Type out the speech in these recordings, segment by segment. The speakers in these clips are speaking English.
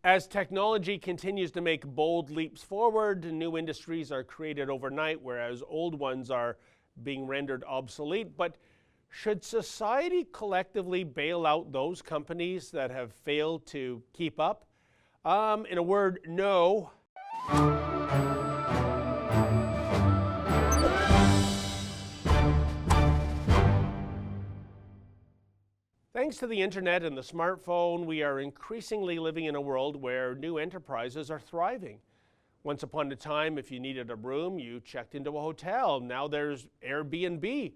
As technology continues to make bold leaps forward, new industries are created overnight, whereas old ones are being rendered obsolete. But should society collectively bail out those companies that have failed to keep up? In a word, no. Thanks to the internet and the smartphone, we are increasingly living in a world where new enterprises are thriving. Once upon a time, if you needed a room, you checked into a hotel. Now there's Airbnb.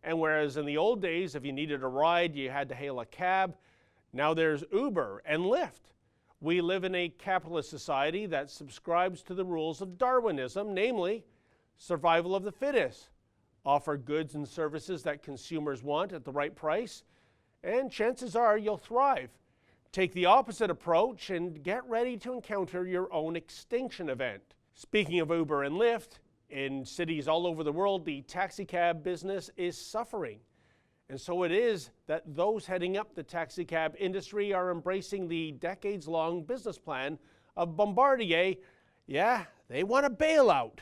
And whereas in the old days, if you needed a ride, you had to hail a cab, now there's Uber and Lyft. We live in a capitalist society that subscribes to the rules of Darwinism, namely survival of the fittest. Offer goods and services that consumers want at the right price, and chances are you'll thrive. Take the opposite approach and get ready to encounter your own extinction event. Speaking of Uber and Lyft, in cities all over the world, the taxicab business is suffering. And so it is that those heading up the taxicab industry are embracing the decades-long business plan of Bombardier. Yeah, they want a bailout.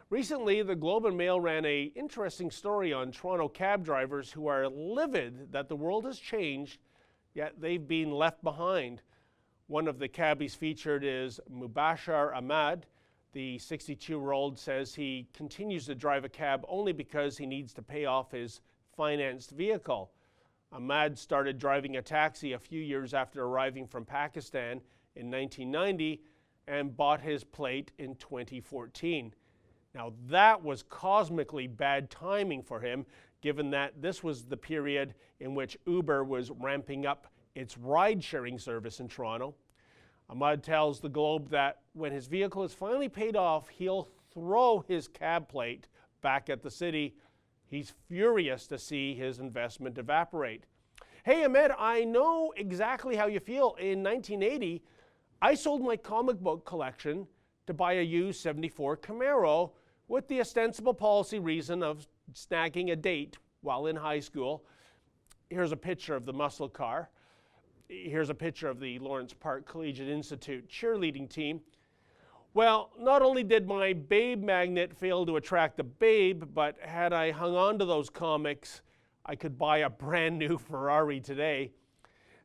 Recently, the Globe and Mail ran an interesting story on Toronto cab drivers who are livid that the world has changed, yet they've been left behind. One of the cabbies featured is Mubashar Ahmad. The 62-year-old says he continues to drive a cab only because he needs to pay off his financed vehicle. Ahmad started driving a taxi a few years after arriving from Pakistan in 1990 and bought his plate in 2014. Now that was cosmically bad timing for him, given that this was the period in which Uber was ramping up its ride-sharing service in Toronto. Ahmad tells the Globe that when his vehicle is finally paid off, he'll throw his cab plate back at the city. He's furious to see his investment evaporate. Hey Ahmed, I know exactly how you feel. In 1980, I sold my comic book collection to buy a used 74 Camaro with the ostensible policy reason of snagging a date while in high school. Here's a picture of the muscle car. Here's a picture of the Lawrence Park Collegiate Institute cheerleading team. Well, not only did my babe magnet fail to attract a babe, but had I hung on to those comics, I could buy a brand new Ferrari today.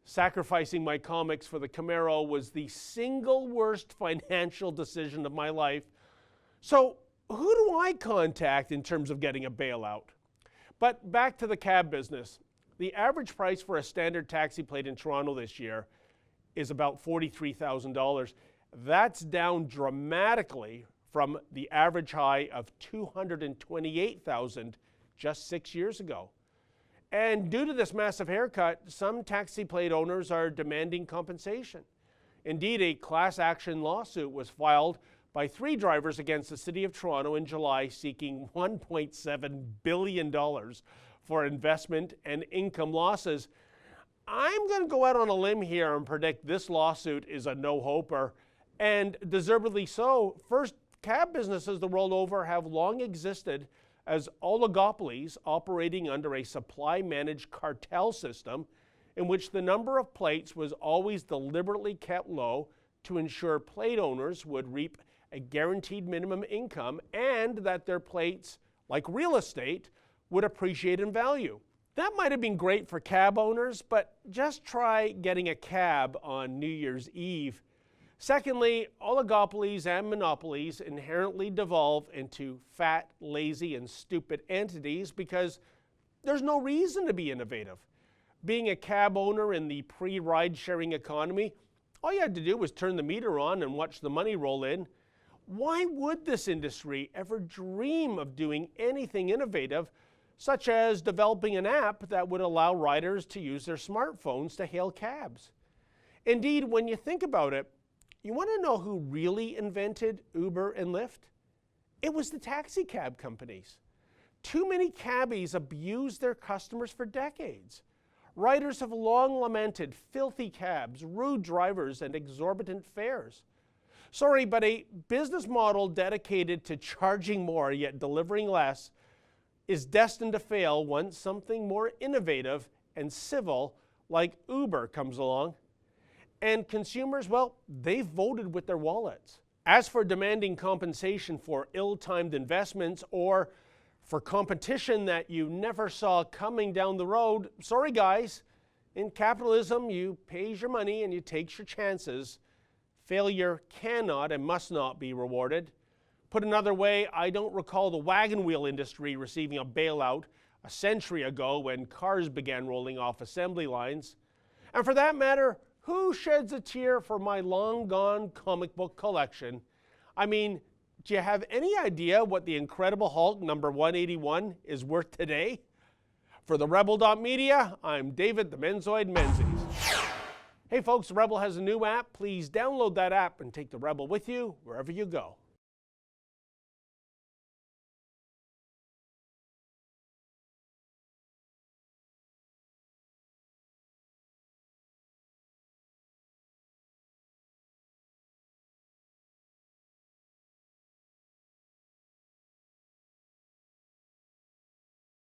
Sacrificing my comics for the Camaro was the single worst financial decision of my life. So who do I contact in terms of getting a bailout? But back to the cab business. The average price for a standard taxi plate in Toronto this year is about $43,000. That's down dramatically from the average high of $228,000 just 6 years ago. And due to this massive haircut, some taxi plate owners are demanding compensation. Indeed, a class action lawsuit was filed by 3 drivers against the City of Toronto in July, seeking $1.7 billion for investment and income losses. I'm going to go out on a limb here and predict this lawsuit is a no-hoper, and deservedly so. First, cab businesses the world over have long existed as oligopolies operating under a supply-managed cartel system in which the number of plates was always deliberately kept low to ensure plate owners would reap a guaranteed minimum income and that their plates, like real estate, would appreciate in value. That might have been great for cab owners, but just try getting a cab on New Year's Eve. Secondly, oligopolies and monopolies inherently devolve into fat, lazy, and stupid entities because there's no reason to be innovative. Being a cab owner in the pre-ride sharing economy, all you had to do was turn the meter on and watch the money roll in. Why would this industry ever dream of doing anything innovative, such as developing an app that would allow riders to use their smartphones to hail cabs? Indeed, when you think about it, you want to know who really invented Uber and Lyft? It was the taxi cab companies. Too many cabbies abused their customers for decades. Riders have long lamented filthy cabs, rude drivers, and exorbitant fares. Sorry, but a business model dedicated to charging more yet delivering less is destined to fail once something more innovative and civil like Uber comes along. And consumers, well, they've voted with their wallets. As for demanding compensation for ill-timed investments or for competition that you never saw coming down the road, sorry guys, in capitalism you pays your money and you takes your chances. Failure cannot and must not be rewarded. Put another way, I don't recall the wagon wheel industry receiving a bailout a century ago when cars began rolling off assembly lines. And for that matter, who sheds a tear for my long-gone comic book collection? I mean, do you have any idea what the Incredible Hulk number 181 is worth today? For the Rebel.media, I'm David the Menzoid Menzies. Hey folks, the Rebel has a new app. Please download that app and take the Rebel with you wherever you go.